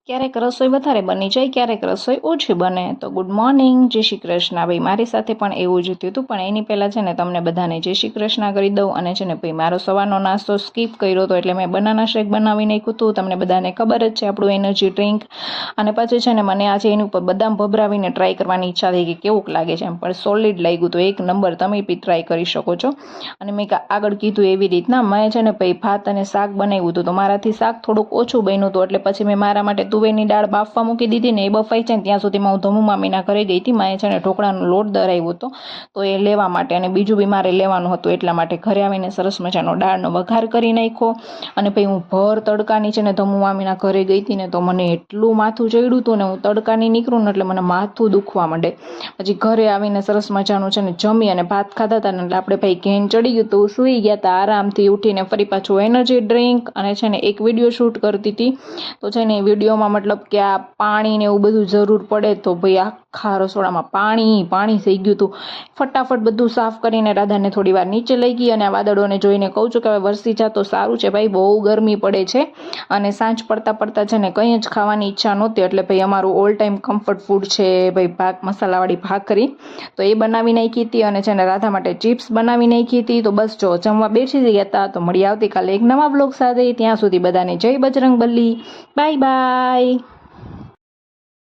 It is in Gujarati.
ક્યારેક રસોઈ વધારે બની જાય, ક્યારેક રસોઈ ઓછી બને. તો ગુડ મોર્નિંગ, જય શ્રી કૃષ્ણ. ભાઈ મારી સાથે પણ એવું જ થયું હતું, પણ એની પહેલાં છે ને તમને બધાને જય શ્રી કૃષ્ણ કરી દઉં. અને છે ને ભાઈ મારો સવારનો નાસ્તો સ્કીપ કર્યો હતો, એટલે મેં બનાના શેક બનાવી નાખ્યું હતું. તમને બધાને ખબર જ છે આપણું એનર્જી ડ્રિંક. અને પછી છે ને મને આજે એની ઉપર બદામ ભભરાવીને ટ્રાય કરવાની ઈચ્છા થઈ કે કેવું લાગે છે એમ, પણ સોલિડ લાગ્યું તો એક નંબર. તમે બી ટ્રાય કરી શકો છો. અને મેં આગળ કીધું એવી રીતના મેં છે ને ભાઈ ભાત અને શાક બનાવ્યું હતું, તો મારાથી શાક થોડુંક ઓછું બન્યું હતું, એટલે પછી મેં મારા માટે તુવેરની દાળ બાફવા મૂકી દીધી ને એ બફાઈ છે ને ત્યાં સુધીમાં હું ધમુ મામીના ઘરે ગઈ હતી. માએ છે ને ઢોકળાનો લોટ દરાવ્યો હતો, તો એ લેવા માટે, અને બીજું બી મારે લેવાનું હતું, એટલા માટે ઘરે આવીને સરસ મજાનો દાળનો વઘાર કરી નાખ્યો. અને પછી હું ભર તડકાની છે ને ધમુ મામીના ઘરે ગઈ હતી ને, તો મને એટલું માથું ચડ્યું હતું ને, હું તડકાની નીકળું ને એટલે મને માથું દુખવા માંડે. પછી ઘરે આવીને સરસ મજાનું છે ને જમી અને ભાત ખાધા હતા ને, એટલે આપણે ભાઈ ઘેન ચડી ગયું તો સૂઈ ગયા હતા. આરામથી ઉઠીને ફરી પાછું એનર્જી ડ્રિંક અને છે ને એક વિડીયો શૂટ કરતી હતી. તો છે ને વિડીયોમાં મતલબ કે આ પાણી ને એવું બધું જરૂર પડે, તો ભાઈ આખા રસોડામાં પાણી થઈ ગયું હતું. ફટાફટ બધું સાફ કરીને રાધાને થોડી વાર નીચે લઈ ગઈ, અને આ વાદળોને જોઈને કહું છું કે હવે વરસી જા તો સારું છે ભાઈ, બહુ ગરમી પડે છે. અને સાંજ પડતા છે ને કંઈ જ ખાવાની ઈચ્છા નહોતી, એટલે ભાઈ અમારું ઓલ ટાઈમ કમ્ફર્ટ ફૂડ છે ભાઈ મસાલાવાળી ભાખરી, તો એ બનાવી નાખી હતી. અને છે ને રાધા માટે ચિપ્સ બનાવી નાખી હતી. તો બસ જો જમવા બેસી ગયા હતા. તો મળી આવતીકાલે એક નવા બ્લોગ સાથે. ત્યાં સુધી બધાને જય બજરંગબલી, બાય બાય.